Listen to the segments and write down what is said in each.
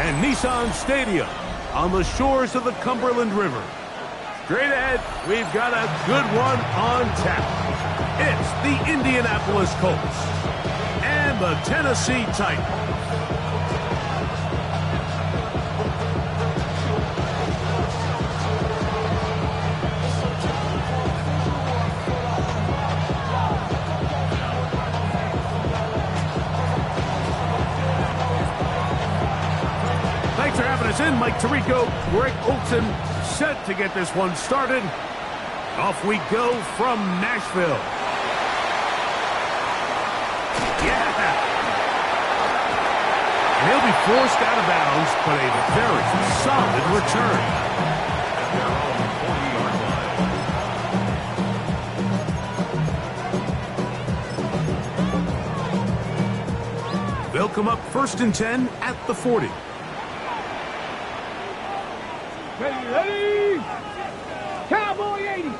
and Nissan Stadium on the shores of the Cumberland River. Straight ahead, we've got a good one on tap. It's the Indianapolis Colts and the Tennessee Titans. Thanks for having us in. Mike Tirico, Greg Olson, set to get this one started. Off we go from Nashville. Yeah! And he'll be forced out of bounds, but a very solid return. They'll come up 1st and 10 at the 40. Ready? Cowboy 80. Let's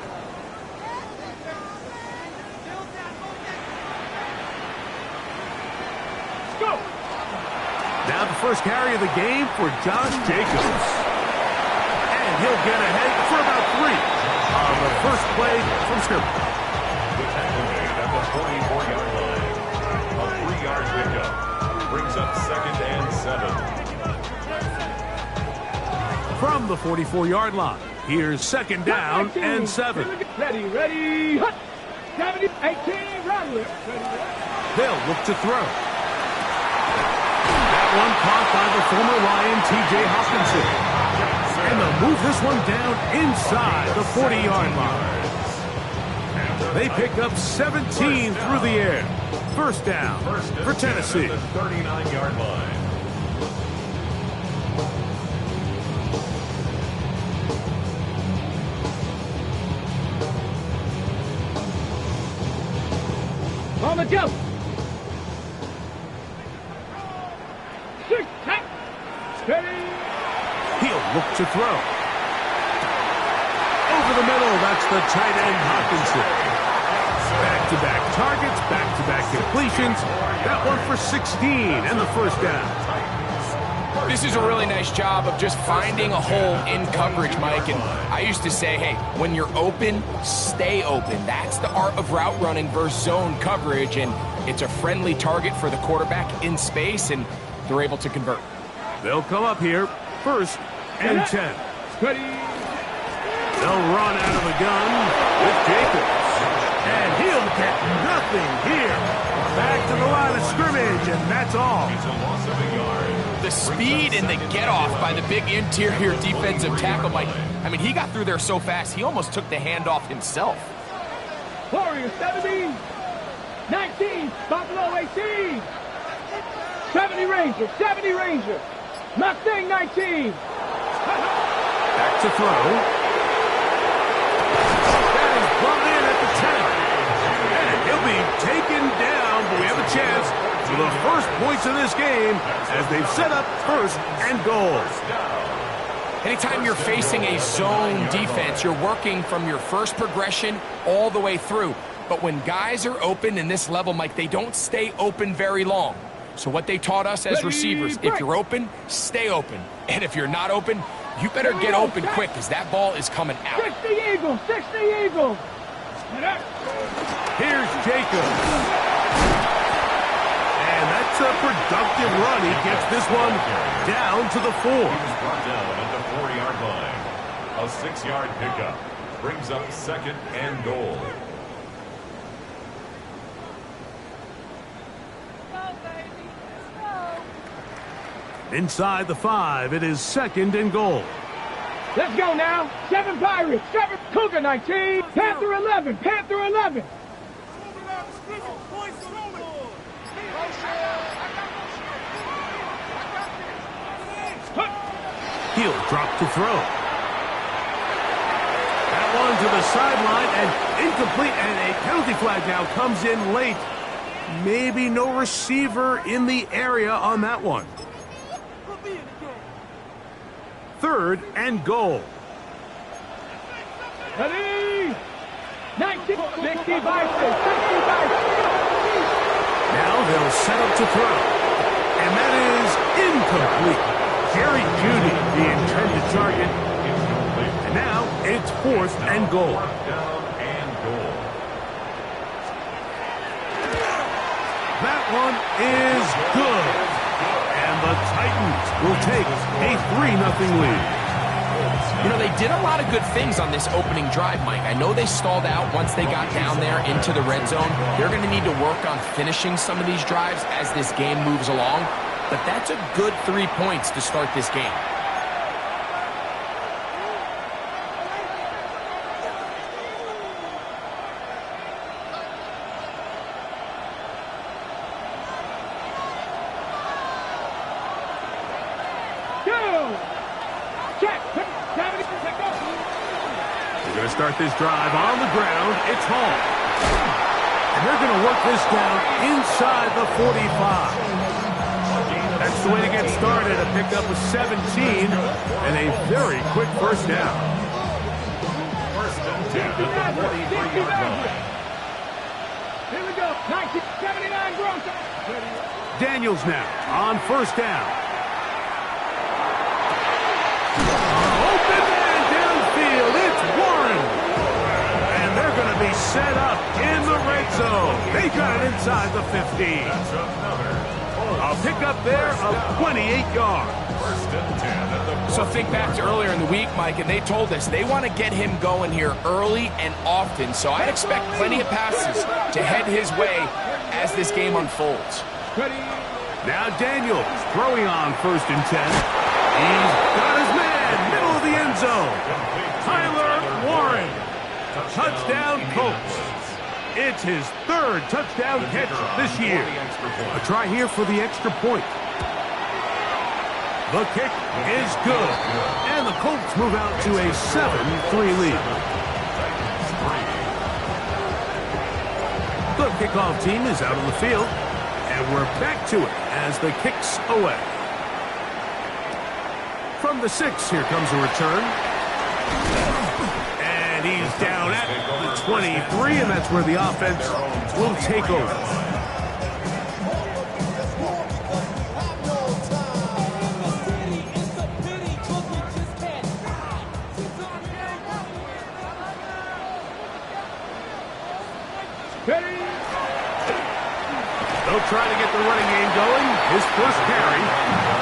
go. Now the first carry of the game for Josh Jacobs. And he'll get ahead for about 3 on the first play from scrimmage. The tackle made at the 44-yard line. A 3-yard pickup brings up 2nd and 7. From the 44-yard line, here's 2nd down and 7. Ready, hut. 70, 18, run with. They'll look to throw. That one caught by the former Lion, T.J. Hawkinson. And they'll move this one down inside the 40-yard line. They pick up 17 through the air. First down for Tennessee. The 39-yard line. On the jump. 6, 10. Ready. He'll look to throw. Over the middle, that's the tight end Hawkinson. Back-to-back targets, back-to-back completions. That one for 16 and the first down. This is a really nice job of just finding a hole in coverage, Mike. And I used to say, hey, when you're open, stay open. That's the art of route running versus zone coverage. And it's a friendly target for the quarterback in space, and they're able to convert. They'll come up here, 1st and 10. Ready. They'll run out of the gun with Jacobs. And he'll get nothing here. Back to the line of scrimmage, and that's all. It's a loss of a yard. The speed and the get-off by the big interior defensive tackle, Mike. I mean, he got through there so fast, he almost took the handoff himself. Warriors 70, 19, Buffalo 18, 70 Rangers, 70 Rangers, Mustang 19. Back to throw. That is brought in at the 10. And he'll be taken down, but we have a chance for the first points of this game as they've set up 1st and goal. Anytime you're facing a zone defense, you're working from your first progression all the way through. But when guys are open in this level, Mike, they don't stay open very long. So what they taught us as receivers, if you're open, stay open. And if you're not open, you better get open quick because that ball is coming out. 60 Eagles, 60 Eagles. Here's Jacobs. And that's a productive run. He gets this one down to the 4. He was brought down at the 4-yard line. A 6-yard pickup brings up 2nd and goal. Inside the 5, it is 2nd and goal. Let's go now. 7 Pirates, 7 Cougar 19, Panther 11, Panther 11. He'll drop to throw. That one to the sideline and incomplete, and a penalty flag now comes in late. Maybe no receiver in the area on that one. 3rd and goal. Ready? 19, 60 Bison, 60 Bison. Now they'll set up to throw. And that is incomplete. Jerry Jeudy, the intended target. And now it's 4th and goal. That one is good. And the Titans will take a 3-0 lead. You know, they did a lot of good things on this opening drive, Mike. I know they stalled out once they got down there into the red zone. They're going to need to work on finishing some of these drives as this game moves along. But that's a good 3 points to start this game. They're going to start this drive on the ground. It's Hall. And they're going to work this down inside the 45. That's the way to get started. A pickup of 17 and a very quick first down. First and 10 at the 43-yard line. Here we go. 1979 Broncos. Daniels now on first down. Open man downfield. It's Warren. And they're going to be set up in the red zone. They got it inside the 15. That's another. A pickup there of 28 yards. First and 10 at the So think back to earlier in the week, Mike, and they told us they want to get him going here early and often. So I'd expect plenty of passes to head his way as this game unfolds. Now Daniels throwing on first and 10. He's got his man, middle of the end zone. Tyler Warren. Touchdown Colts. It's his 3rd touchdown catch this year. A try here for the extra point. The kick is good. And the Colts move out to a 7-3 lead. The kickoff team is out on the field. And we're back to it as the kick's away. From the 6, here comes a return. And he's down at the 23, and that's where the offense will take over. They'll try to get the running game going. His first carry.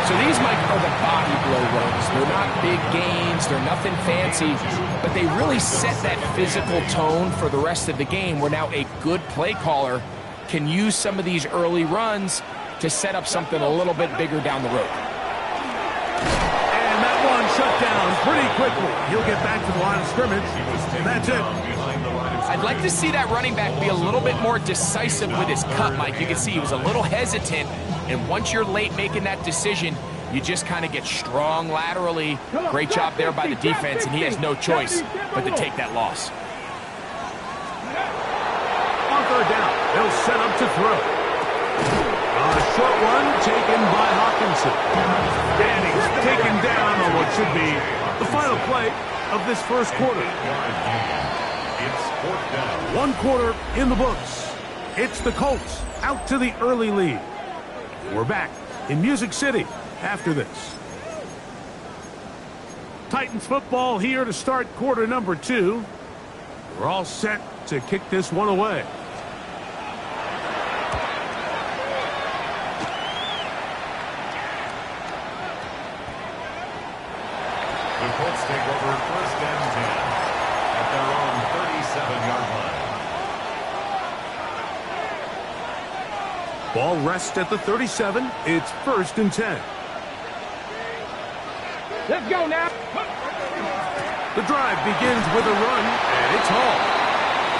So these, Mike, are the body blow runs. They're not big gains. They're nothing fancy. But they really set that physical tone for the rest of the game where now a good play caller can use some of these early runs to set up something a little bit bigger down the road. And that one shut down pretty quickly. He'll get back to the line of scrimmage. And that's it. I'd like to see that running back be a little bit more decisive with his cut, Mike. You can see he was a little hesitant, and once you're late making that decision, you just kind of get strong laterally. Great job there by the defense, and he has no choice but to take that loss. On 3rd down, they'll set up to throw. A short one taken by Hawkinson. And he's taken down on what should be the final play of this first quarter. It's 4th down. 1 quarter in the books. It's the Colts out to the early lead. We're back in Music City after this. Titans football here to start quarter number 2. We're all set to kick this one away. The Colts take over 1st and 10 at their own 37-yard line. Ball rests at the 37. It's 1st and 10. Let's go now. The drive begins with a run, and it's Hall.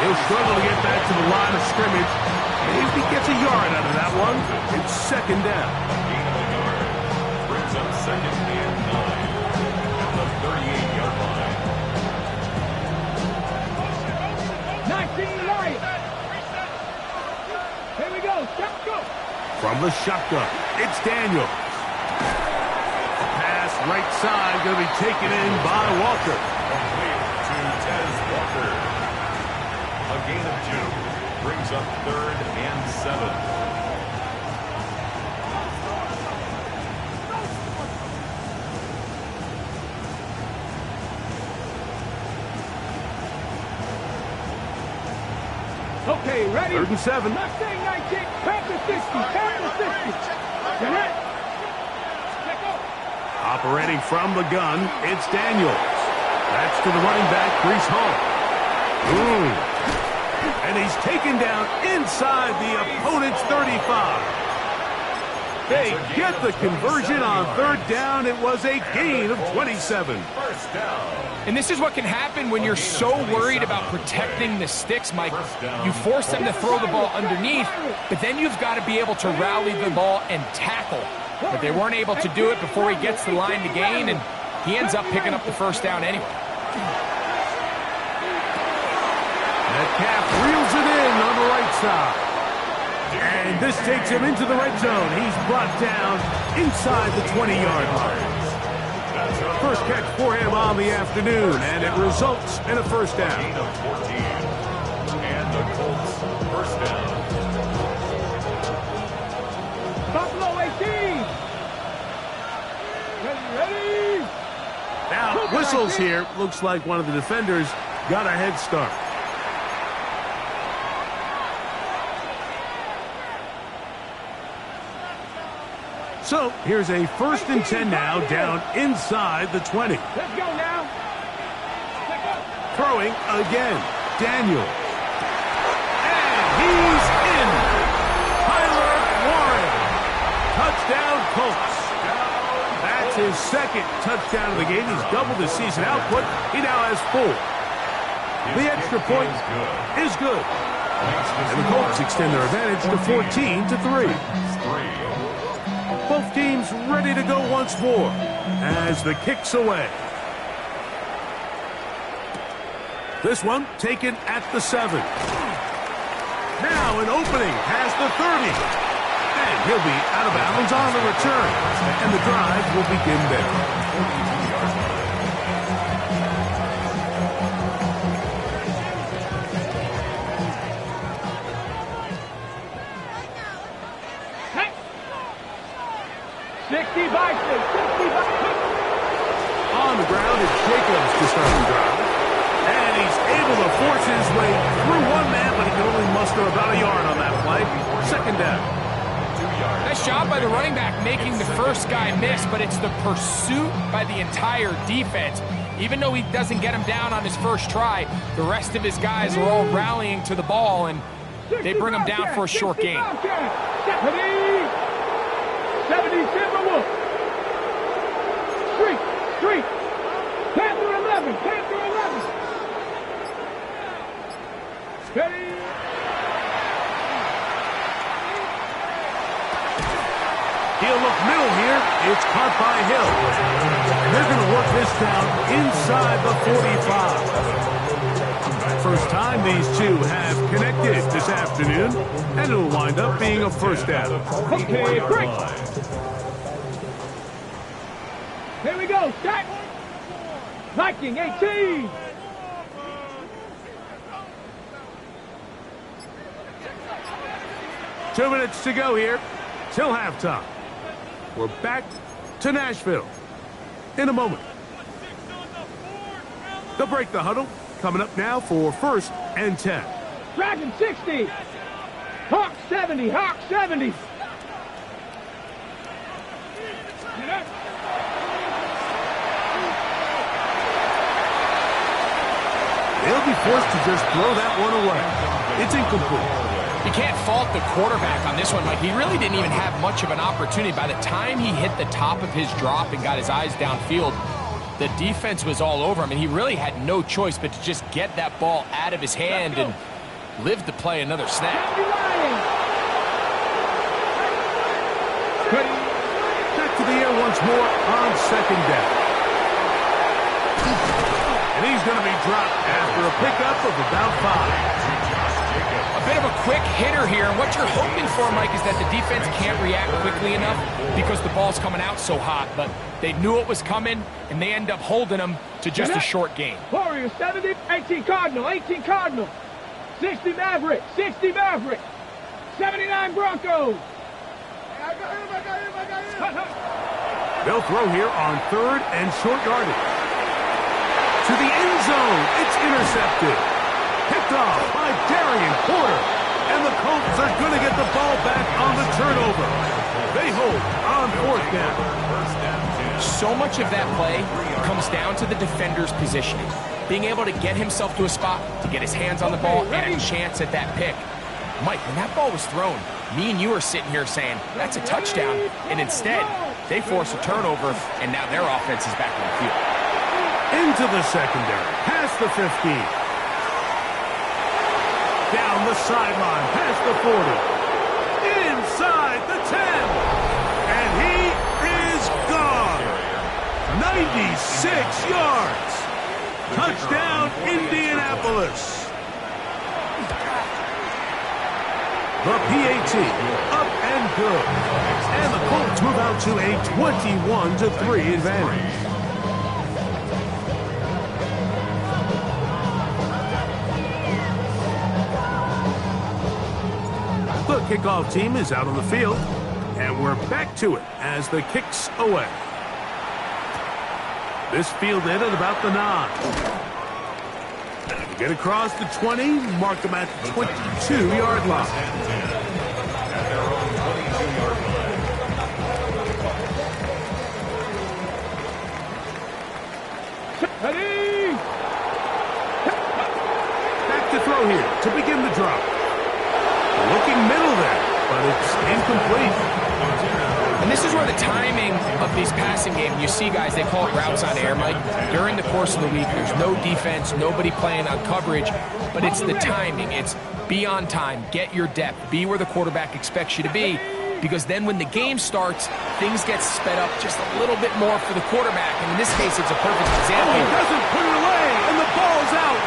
He'll struggle to get back to the line of scrimmage. Maybe gets a yard out of that one. It's 2nd down. Gain of a yard brings up 2nd and 9 at the 38-yard line. 19 Lions. Here we go. Let's go. From the shotgun, it's Daniels. Pass right side, going to be taken in by Walker. Complete to Tez Walker. A gain of 2 brings up 3rd and 7. Okay, ready? 3rd and 7. Mustang 19, Panther 60, Panther 60. Get it? Check up. Operating from the gun, it's Daniels. That's to the running back, Breece Hall. And he's taken down inside the opponent's 35. They get the conversion on 3rd down. It was a gain of 27. First down. And this is what can happen when you're so worried about protecting the sticks, Mike. You force them to throw the ball underneath, but then you've got to be able to rally the ball and tackle. But they weren't able to do it before he gets the line to gain, and he ends up picking up the first down anyway. Metcalf reels it in on the right side. And this takes him into the red zone. He's brought down inside the 20-yard line. First catch for him on the afternoon, and it results in a first down. Gain of 14. And the Colts first down. Buffalo 18. Ready? Now, whistles here. Looks like one of the defenders got a head start. So, here's a 1st and 10 now, down inside the 20. Let's go now. Check up. Throwing again, Daniels. And he's in. Tyler Warren. Touchdown, Colts. That's his 2nd touchdown of the game. He's doubled his season output. He now has 4. The extra point is good. And the Colts extend their advantage to 14-3. Both teams ready to go once more as the kick's away. This one taken at the 7. Now an opening has the 30. And he'll be out of bounds on the return. And the drive will begin there. On the ground, it's Jacobs to start the drive. And he's able to force his way through one man, but he can only muster about a yard on that play. 2nd down. Nice job by the running back making the first guy miss, but it's the pursuit by the entire defense. Even though he doesn't get him down on his first try, the rest of his guys are all rallying to the ball, and they bring him down for a short gain. 70 Timberwolves. Street. Panther 11. Steady. He'll look middle here. It's caught by Hill. They're going to work this down inside the 45. First time these two have connected this afternoon, and it'll wind up being a first down. Okay, break. Here we go. Start. Viking 18. Two minutes to go here till halftime. We're back to Nashville in a moment. They'll break the huddle. Coming up now for 1st and 10. Dragon 60. Hawk 70. They'll be forced to just throw that one away. It's incomplete. You can't fault the quarterback on this one, Mike. He really didn't even have much of an opportunity. By the time he hit the top of his drop and got his eyes downfield, the defense was all over him, and he really had no choice but to just get that ball out of his hand and live to play another snap. Back to the air once more on 2nd down. And he's going to be dropped after a pickup of about 5. A bit of a quick hitter here, and what you're hoping for, Mike, is that the defense can't react quickly enough because the ball's coming out so hot, but they knew it was coming, and they end up holding them to just a short gain. Warriors 70, 18 Cardinal, 60 Maverick, 79 Broncos. They'll throw here on 3rd and short yardage. To the end zone, it's intercepted. Picked off by Darian Porter. And the Colts are going to get the ball back on the turnover. They hold on fourth down. So much of that play comes down to the defender's positioning. Being able to get himself to a spot, to get his hands on the ball, and a chance at that pick. Mike, when that ball was thrown, me and you are sitting here saying, that's a touchdown. And instead, they force a turnover, and now their offense is back on the field. Into the secondary, past the 15. Down the sideline, past the 40. Inside the 10. And he is gone. 96 yards. Touchdown, Indianapolis. The PAT, up and good. And the Colts move out to a 21-3 advantage. The kickoff team is out on the field, and we're back to it as the kick's away. This fielded at about the 9. Get across the 20, mark them at the 22-yard line. At their own 22-yard line. Ready? Back to throw here to begin the drop. Looking middle there, but it's incomplete. And this is where the timing of these passing games, you see guys, they call it routes on air, Mike. During the course of the week, there's no defense, nobody playing on coverage, but it's the timing. It's be on time, get your depth, be where the quarterback expects you to be, because then when the game starts, things get sped up just a little bit more for the quarterback. And in this case, it's a perfect example. Oh, he doesn't put it away, and the ball's out.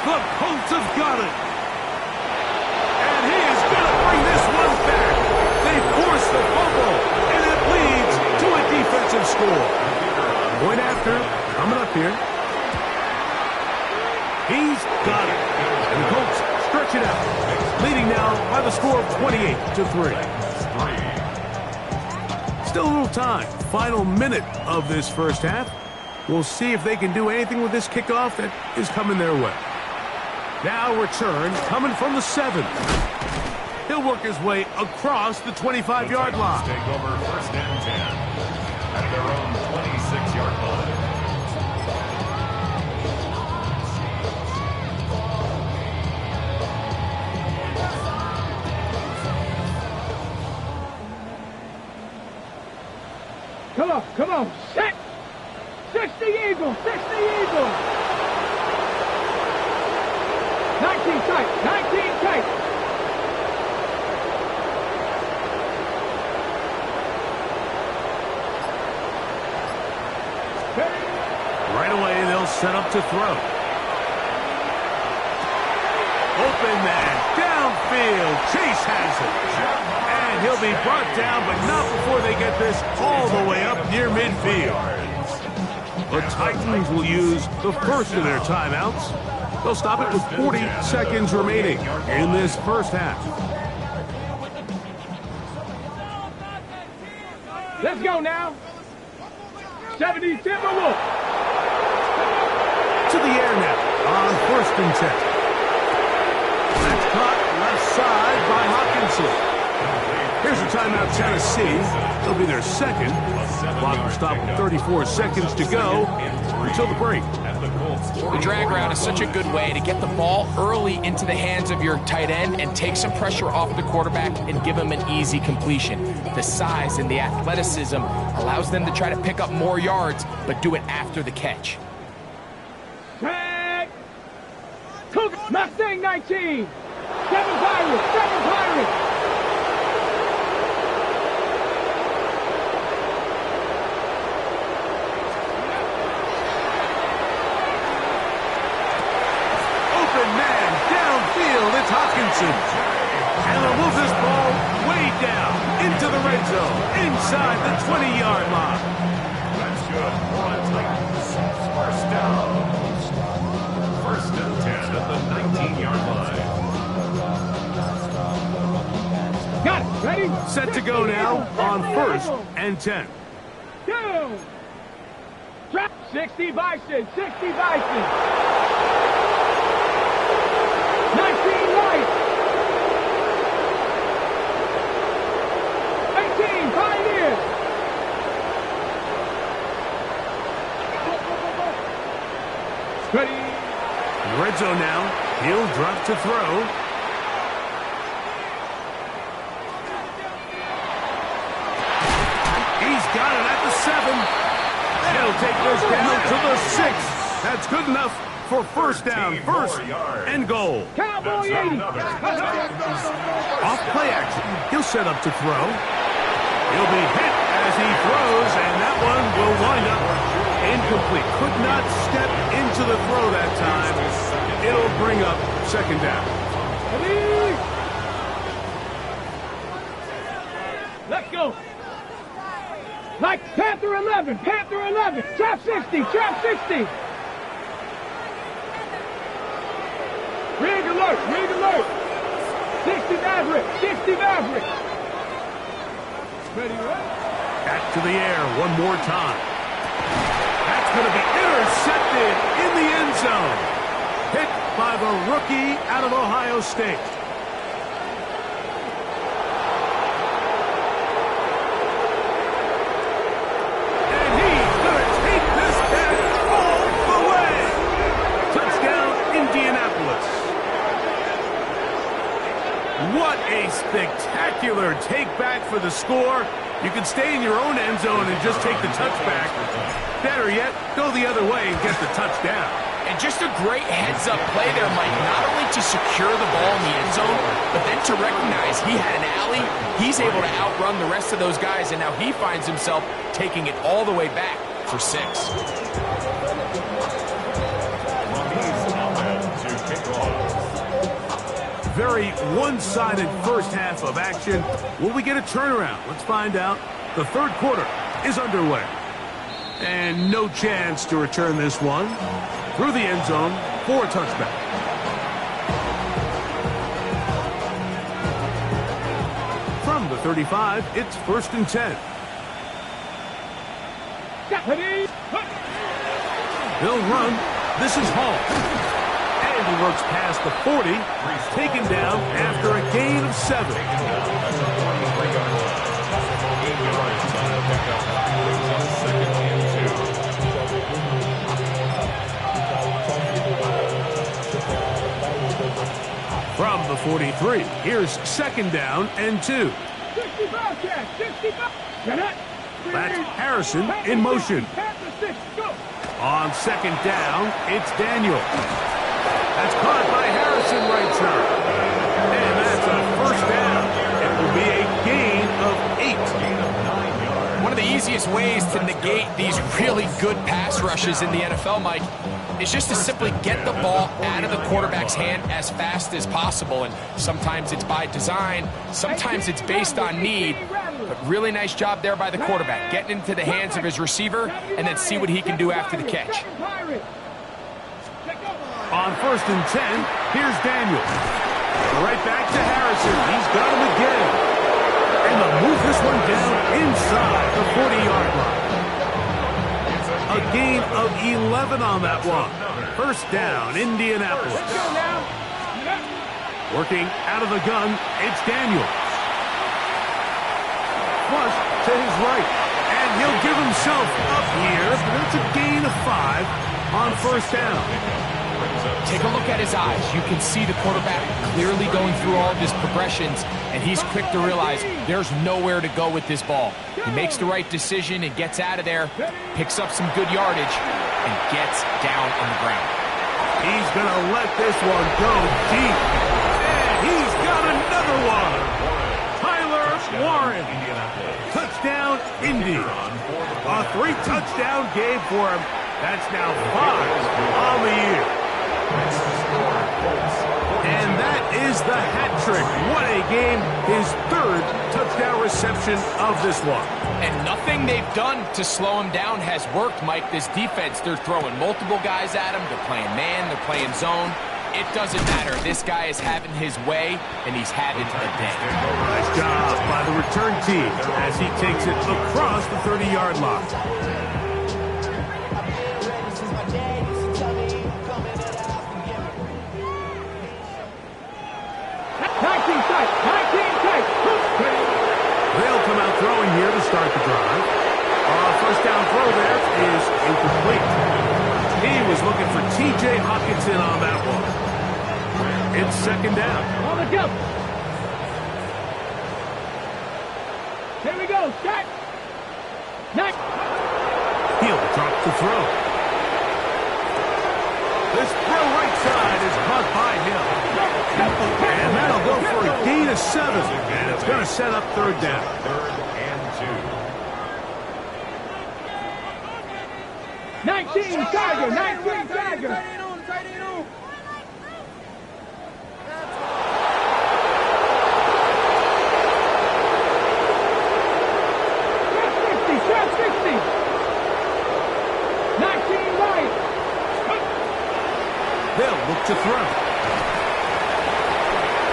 The Colts have got it. And he is going to bring this one back. They force the fumble, and it leads to a defensive score. Point after, coming up here. He's got it. And the Colts stretch it out, leading now by the score of 28-3. Still a little time. Final minute of this first half. We'll see if they can do anything with this kickoff that is coming their way. Now return coming from the 7. He'll work his way across the 25-yard line. Take over first and 10 at their own 26-yard line. Come on, set! 60 Eagles, 60 Eagles! 19 tight, 19 tight! Right away, they'll set up to throw. Open man, downfield, Chase has it. And he'll be brought down, but not before they get this all the way up near midfield. The Titans will use the first of their timeouts. They'll stop it with 40 seconds remaining in this first half. Let's go now! 70 Timberwolves! To the air now on first and 10. That's caught left side by Hawkinson. Here's a timeout, Tennessee. It'll be their second. Clock will stop with 34 seconds to go until the break. The drag route is such a good way to get the ball early into the hands of your tight end and take some pressure off the quarterback and give him an easy completion. The size and the athleticism allows them to try to pick up more yards, but do it after the catch. Set! Cougar, Mustang 19! 7 Pirates, 7 Pirates! It's Hawkinson. And they'll move this ball way down into the red zone, inside the 20-yard line. That's good. One Titans. First down. First and 10 at the 19-yard line. Got it. Ready? Set to go now on first and 10. 2. Drop. 60 Bison. 60 Bison. 19 light. 18 Pioneers. Ready. Red zone now. He'll drop to throw. He's got it at the 7. He'll take this down to the 6. That's good enough for first down, first and goal. Cowboy 80. Off play action. He'll set up to throw. He'll be hit as he throws, and that one will wind up incomplete. Could not step into the throw that time. It'll bring up second down. Let's go. Like Panther 11, Panther 11. Trap 60, trap 60. Rig alert, rig alert. 60 Maverick, 60 Maverick. Ready, right? Back to the air one more time. That's going to be intercepted in the end zone. Hit by the rookie out of Ohio State. And he's going to take this back all the way. Touchdown, Indianapolis. What a spectacular take back for the score. You can stay in your own end zone and just take the touchback. Better yet, go the other way and get the touchdown. And just a great heads-up play there, Mike. Not only to secure the ball in the end zone, but then to recognize he had an alley. He's able to outrun the rest of those guys, and now he finds himself taking it all the way back for 6. Very one-sided first half of action. Will we get a turnaround? Let's find out. The third quarter is underway. And no chance to return this one. Through the end zone for a touchback. From the 35, it's 1st and 10. They'll run. This is Hall. And he works past the 40, taken down after a gain of 7. From the 43, here's 2nd down and 2. 65 catch, 65. That's Harrison in motion. On 2nd down, it's Daniel. That's caught by Harrison right side. And that's a first down. It will be a gain of 8. One of the easiest ways to negate these really good pass rushes in the NFL, Mike, is just to simply get the ball out of the quarterback's hand as fast as possible. And sometimes it's by design, sometimes it's based on need. But really nice job there by the quarterback, getting into the hands of his receiver and then see what he can do after the catch. On 1st and 10, here's Daniel. Right back to Harrison. He's got him again. And they'll move this one down inside the 40-yard line. A gain of 11 on that one. First down, Indianapolis. Working out of the gun, it's Daniel. Flush to his right. And he'll give himself up here, but it's a gain of 5 on first down. Take a look at his eyes. You can see the quarterback clearly going through all of his progressions, and he's quick to realize there's nowhere to go with this ball. He makes the right decision and gets out of there, picks up some good yardage, and gets down on the ground. He's going to let this one go deep. And he's got another one. Tyler Warren. Touchdown, Indy. A 3-touchdown game for him. That's now 5 on the year. And that is the hat trick. What a game. His 3rd touchdown reception of this one. And nothing they've done to slow him down has worked, Mike. This defense, they're throwing multiple guys at him. They're playing man. They're playing zone. It doesn't matter. This guy is having his way, and he's having a day. Nice job by the return team as he takes it across the 30-yard line. incomplete. He was looking for T.J. Hockenson on that one. It's second down. On the go. Here we go. Set. Next. He'll drop the throw. This throw right side is caught by him. And that'll go for a gain of 7. And it's going to set up third down. 3rd and 2. 19 Tiger. 19 Tiger. They'll look to throw.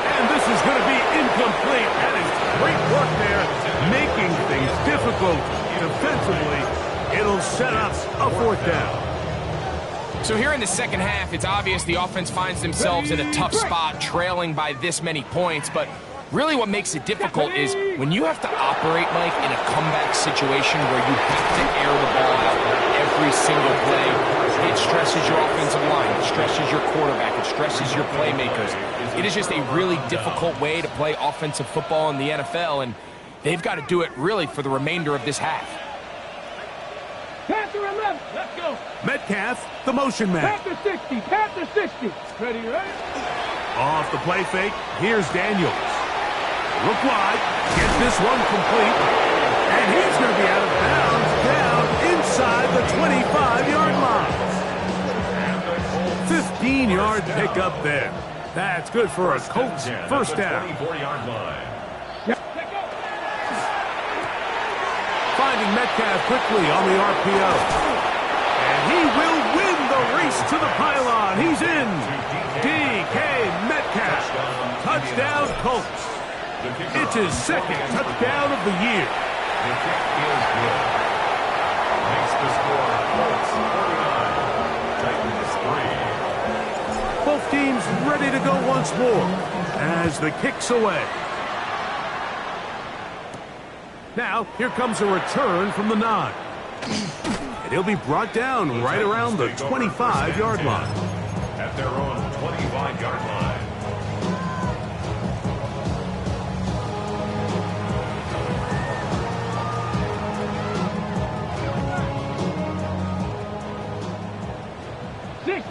And this is going to be incomplete. That is great work there, making things difficult defensively. It'll set up a 4th down. So here in the second half, it's obvious the offense finds themselves in a tough spot, trailing by this many points. But really what makes it difficult is when you have to operate, Mike, in a comeback situation where you have to air the ball out every single play. It stresses your offensive line. It stresses your quarterback. It stresses your playmakers. It is just a really difficult way to play offensive football in the NFL, and they've got to do it really for the remainder of this half. Panther 11. Let's go. Metcalf, the motion man. Panther 60. Panther 60. Ready, ready? Off the play fake, here's Daniels. Look wide, gets this one complete, and he's going to be out of bounds down inside the 25-yard line. 15-yard pickup there. That's good for a Colts first down. 24-yard line. Finding Metcalf quickly on the RPO. And he will win the race to the pylon. He's in. DK Metcalf. Touchdown Colts. It's his second touchdown of the year. The kick is good. Makes the score Colts 49, Titans 3. Both teams ready to go once more as the kick's away. Now, here comes a return from the 9. And he'll be brought down right around the 25-yard line. At their own 25-yard line.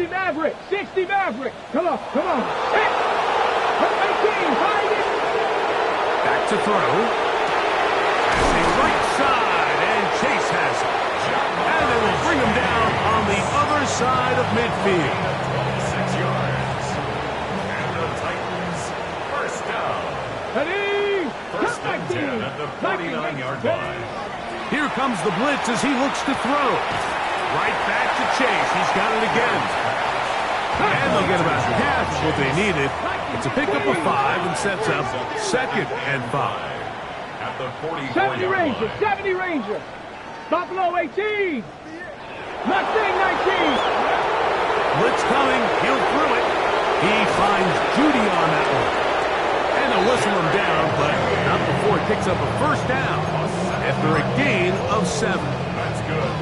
Maverick, 60 Maverick. Come on, come on. 18, find it. Back to throw. Passing right side, and Chase has it. And they will bring him down on the other side of midfield. 26 yards. And the Titans, first down. Ready? First and 10 at the 49-yard line. Here comes the blitz as he looks to throw. Right back to Chase. He's got it again. And they'll get about half what they needed. It's a pickup of 5 and sets up 2nd and 5. At the 70 44-yard Ranger, line. 70 Ranger. Buffalo 18. Mustang 19. Blitz coming. He'll throw it. He finds Judy on that one. And they'll whistle him down, but not before it picks up a first down after a gain of 7. That's good.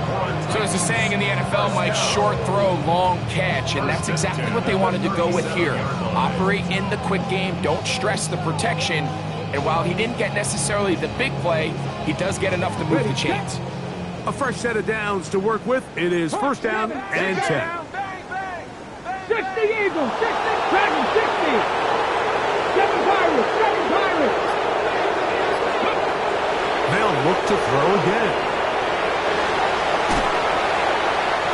So as the saying in the NFL, Mike, short throw, long catch, and that's exactly what they wanted to go with here. Operate in the quick game, don't stress the protection, and while he didn't get necessarily the big play, he does get enough to move the chains. A fresh set of downs to work with. It is first down and 10. 60 Eagles, 60 Dragons, 60. 7 Pirates, 7 Pirates. They'll look to throw again.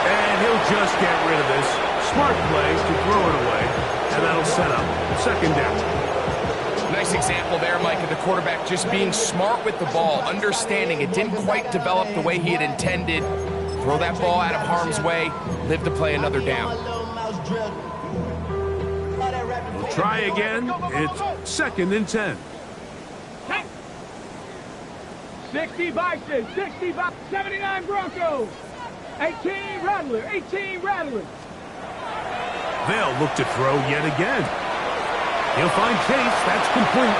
And he'll just get rid of this. Smart play to throw it away. And that'll set up 2nd down. Nice example there, Mike, of the quarterback just being smart with the ball, understanding it didn't quite develop the way he had intended. Throw that ball out of harm's way, live to play another down. We'll try again. It's 2nd and 10. 60 Bison, 60 Bison, 79 Broncos. 18 Rattler, 18 Rattler. They'll look to throw yet again. He'll find Chase. That's complete.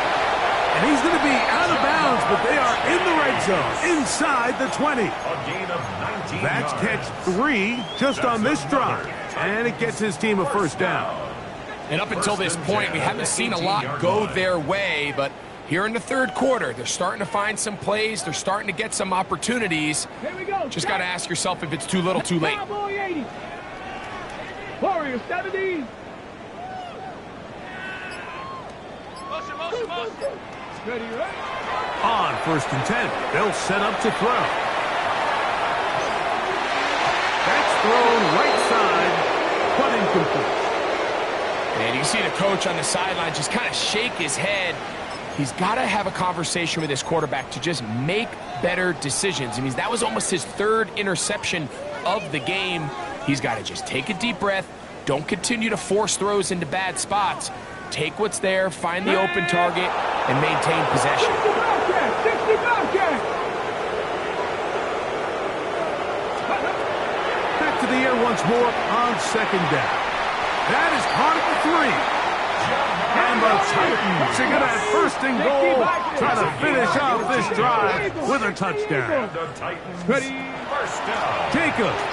And he's going to be out of bounds, but they are in the red zone, inside the 20. A gain of 19 That's catch 3 just on this drive. And it gets his team a first down. And up until this point, we haven't seen a lot go their way, but here in the third quarter, they're starting to find some plays. They're starting to get some opportunities. Here we go. Just got to ask yourself if it's too little, too late. Cowboy 80. Warrior 70. Ready, ready. On 1st and 10, they'll set up to throw. That's thrown right side, but incomplete. And you can see the coach on the sideline just kind of shake his head. He's got to have a conversation with his quarterback to just make better decisions. I mean, that was almost his 3rd interception of the game. He's got to just take a deep breath. Don't continue to force throws into bad spots. Take what's there, find the open target, and maintain possession. 60 Bobcat. Back to the air once more on 2nd down. That is caught at the 3. And the Titans are going to have 1st and goal, trying to finish off this drive with a touchdown. The Titans. Ready. First down. Jacobs.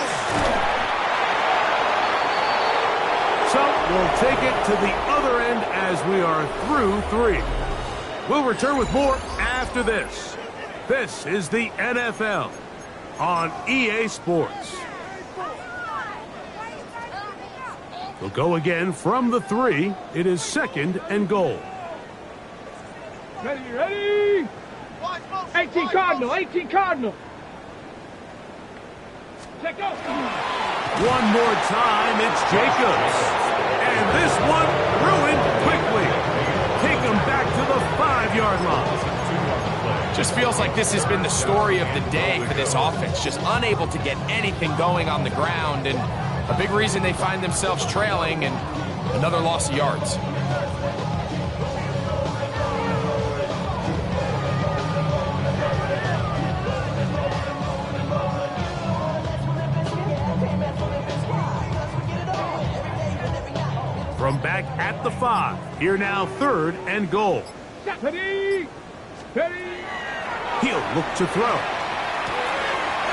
So we'll take it to the other end as we are through 3. We'll return with more after this. This is the NFL on EA Sports. We'll go again from the 3. It is 2nd and goal. Ready, ready. 18 Cardinal, 18 Cardinal. Check out. One more time, it's Jacobs. And this one ruined quickly. Take him back to the 5-yard line. Just feels like this has been the story of the day for this offense. Just unable to get anything going on the ground, and a big reason they find themselves trailing, and another loss of yards. From back at the 5, here now 3rd and goal. Ready, ready. He'll look to throw.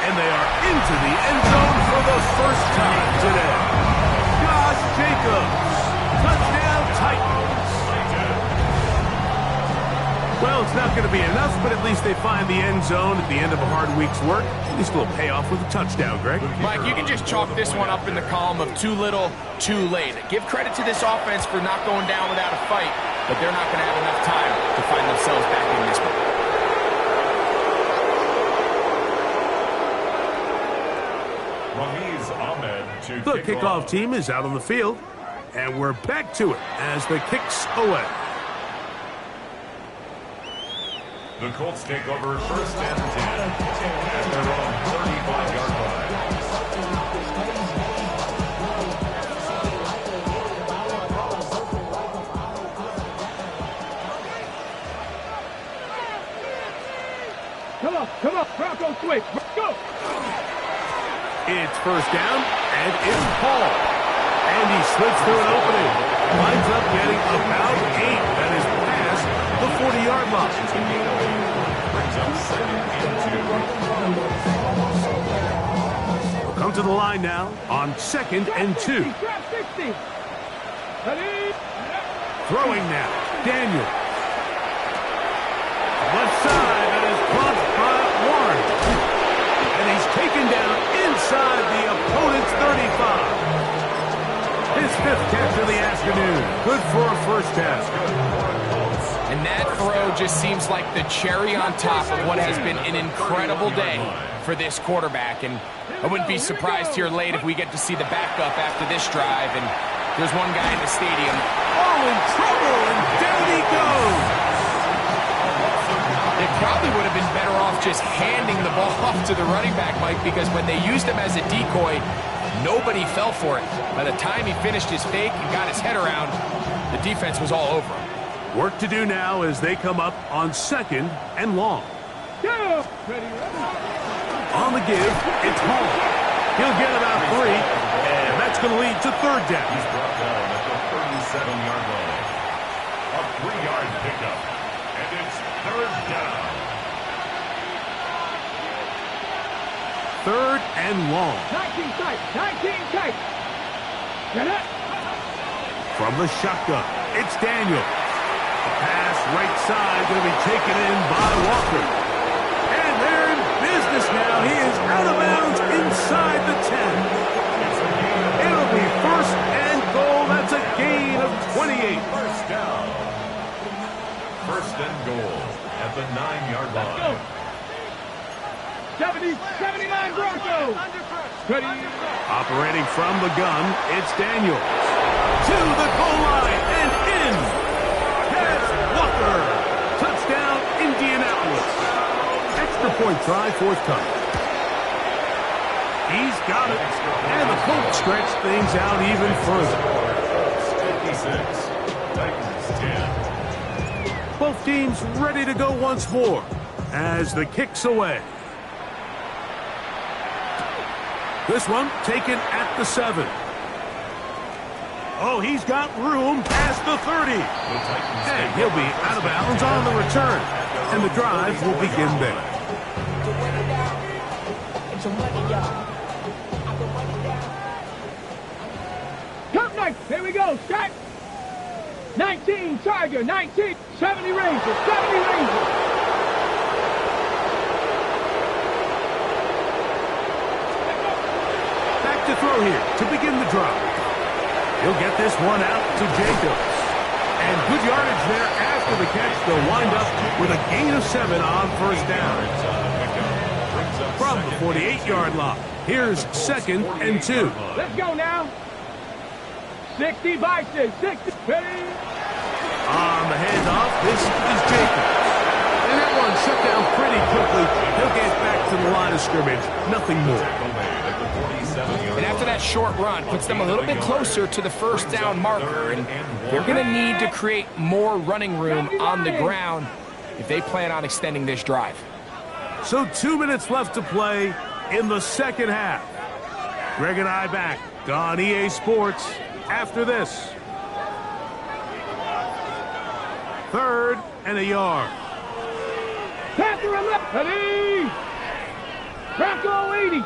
And they are into the end zone for the first time today. Josh Jacobs. Touchdown Titans. Well, it's not going to be enough, but at least they find the end zone at the end of a hard week's work. At least it'll pay off with a touchdown, Greg. Mike, you can just chalk this one up in the column of too little, too late. Give credit to this offense for not going down without a fight, but they're not going to have enough time to find themselves back in this one. The kickoff team is out on the field, and we're back to it as the kicks away. The Colts take over 1st and 10 at their own 35-yard line. Come on, Bronco switch. Go. It's 1st down, and it's Paul. And he slips through an opening. Winds up getting about 8. That is past the 40-yard line. Brings up 2nd and 2. We'll come to the line now on 2nd and 2. Trap 60. Ready. Throwing now, Daniel. Left side, that is caught by Warren. And he's taken down inside the opponent's 35. His 5th catch of the afternoon. Good for a first down. And that throw just seems like the cherry on top of what has been an incredible day for this quarterback. And I wouldn't be surprised here late if we get to see the backup after this drive. And there's one guy in the stadium. Oh, in trouble, and down he goes. They probably would have been better off just handing the ball off to the running back, Mike, because when they used him as a decoy, nobody fell for it. By the time he finished his fake and got his head around, the defense was all over him. Work to do now as they come up on 2nd and long. Yeah. Ready. On the give, it's Hall. He'll get about 3, and that's going to lead to 3rd down. He's brought down at the 37-yard line. A 3-yard pickup, and it's 3rd down. 3rd and long. 19 tight. 19 tight. Get it. From the shotgun, it's Daniels. The pass right side going to be taken in by Walker. And they're in business now. He is out of bounds inside the 10. It'll be 1st and goal. That's a gain of 28. First down. 1st and goal at the 9-yard Let's line. go. 79 Broncos. Ready. Operating from the gun, it's Daniels. To the goal line and in. Here's Walker. Touchdown, Indianapolis. Extra point try forthcoming. He's got it. And the Colts stretch things out even further. 56. Titans 10. Both teams ready to go once more as the kick's away. This one taken at the 7. Oh, he's got room past the 30. And he'll be out of bounds on the return. And the drive will begin there. Come night. Here we go. Shot. 19 Tiger. 19. 70 Rangers. 70 Rangers. Back to throw here to begin the drive. He'll get this one out to Jacobs. And good yardage there after the catch. They'll wind up with a gain of 7 on 1st down. From the 48-yard line, here's 2nd and 2. Let's go now. 60 Bison. 60. Ready. On the handoff, this is Jacobs. And that one shut down pretty quickly. He'll get back to the line of scrimmage. Nothing more. And after that short run, puts them a little bit closer to the 1st down marker. And they're going to need to create more running room on the ground if they plan on extending this drive. So 2 minutes left to play in the 2nd half. Greg and I back on EA Sports after this. 3rd and a yard. Panther and left. Ready. Bronco 80.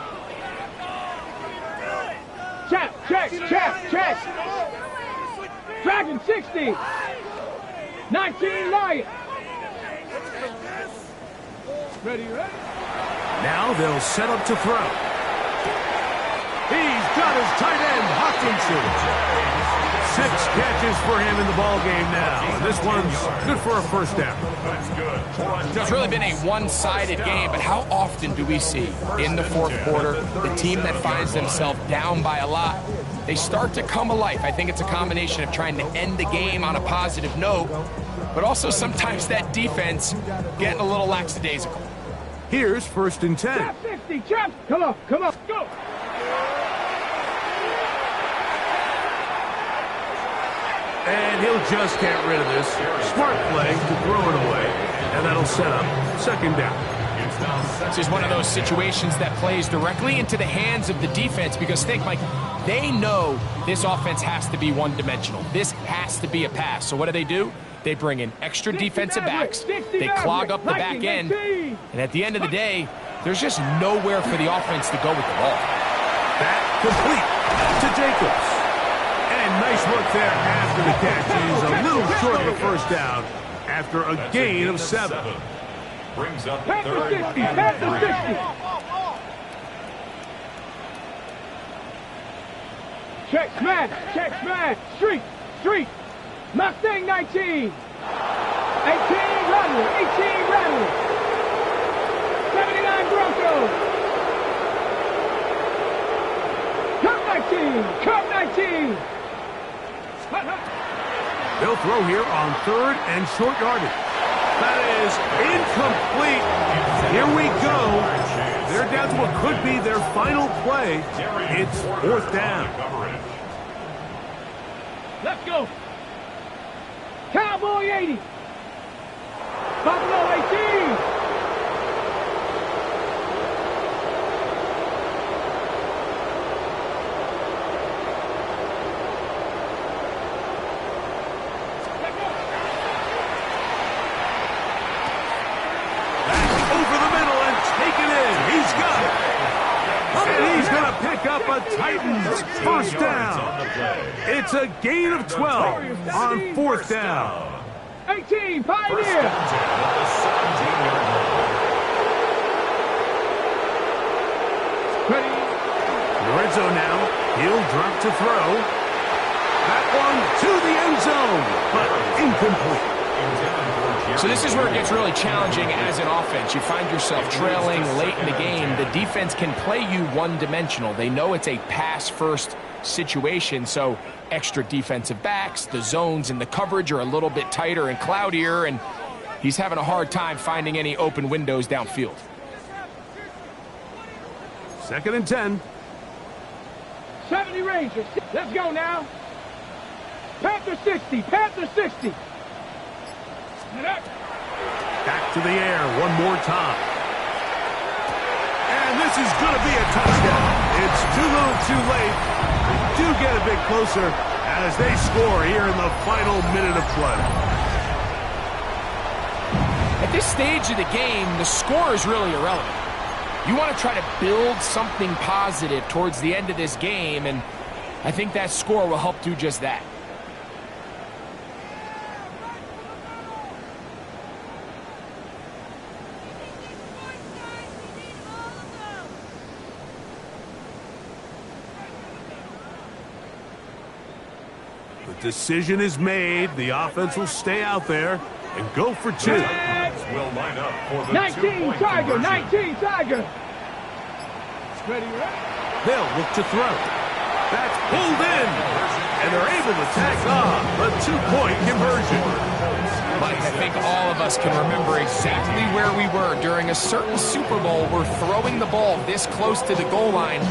Check. Dragon 60. 19 Lion. Ready. Now they'll set up to throw. He's got his tight end, Hawkinson. 6 catches for him in the ball game now. And this one's good for a 1st down. It's really been a one-sided game, but how often do we see in the 4th quarter the team that finds themselves down by a lot, they start to come alive? I think it's a combination of trying to end the game on a positive note, but also sometimes that defense getting a little lackadaisical. Here's 1st and 10. Trap 60. Trap. Come on. Go. And he'll just get rid of this. Smart play to throw it away. And that'll set up 2nd down. This is one of those situations that plays directly into the hands of the defense because think, Mike, they know this offense has to be one-dimensional. This has to be a pass. So what do? They bring in extra defensive backs. They clog up the back end. And at the end of the day, there's just nowhere for the offense to go with the ball. That complete to Jacobs. And nice work there after the catch. He's a little short of a 1st down after a gain of 7. Brings up Panther 3rd 60. and Panther 60. 3. Check smash. Street. Mustang 19. 18 Rattler. 79 Broncos. Cup 19. They'll throw here on 3rd and short yardage. That is incomplete. Here we go. They're down to what could be their final play. It's 4th down. Let's go. Cowboy 80. Buffalo 18. And he's going to pick up a Titans first down. It's a gain of 12 on fourth down. 18, Pioneer. First down at the 17-yard line. Ready. The red zone now. He'll drop to throw. That one to the end zone, but incomplete. So this is where it gets really challenging as an offense. You find yourself trailing late in the game. The defense can play you one-dimensional. They know it's a pass-first situation, so extra defensive backs, the zones and the coverage are a little bit tighter and cloudier, and he's having a hard time finding any open windows downfield. 2nd and 10. 70 Rangers. Let's go now. Panther 60. Panther 60. Back to the air one more time. And this is going to be a touchdown. It's too little too late. They do get a bit closer as they score here in the final minute of play. At this stage of the game, the score is really irrelevant. You want to try to build something positive towards the end of this game, and I think that score will help do just that. The decision is made. The offense will stay out there and go for two. Will line up for the 19 two-point Tiger. conversion. 19 Tiger. Ready. They'll look to throw. That's pulled in. And they're able to tack on a two-point conversion. Mike, I think all of us can remember exactly where we were during a certain Super Bowl where throwing the ball this close to the goal line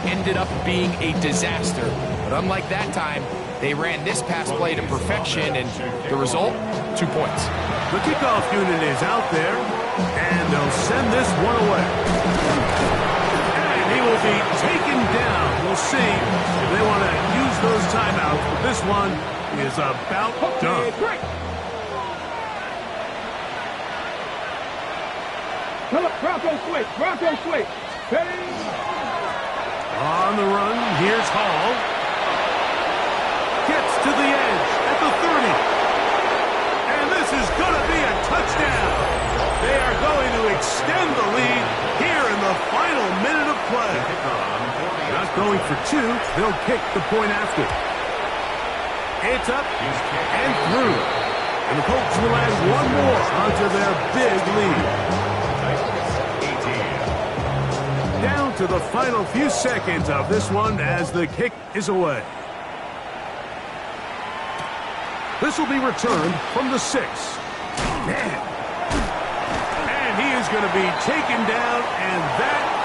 ended up being a disaster. But unlike that time, they ran this pass play to perfection, and the result, 2 points. The kickoff unit is out there, and they'll send this one away. And he will be taken down. We'll see if they want to use those timeouts, but this one is about done. Come on, Bronco switch. Bronco switch. Ready. On the run, here's Hall. Gets to the edge at the 30. And this is going to be a touchdown. They are going to extend the lead here in the final minute of play. Not going for two. They'll kick the point after. It's up and through. And the Colts will add one more onto their big lead. Down to the final few seconds of this one as the kick is away. This will be returned from the 6. And he is going to be taken down, and that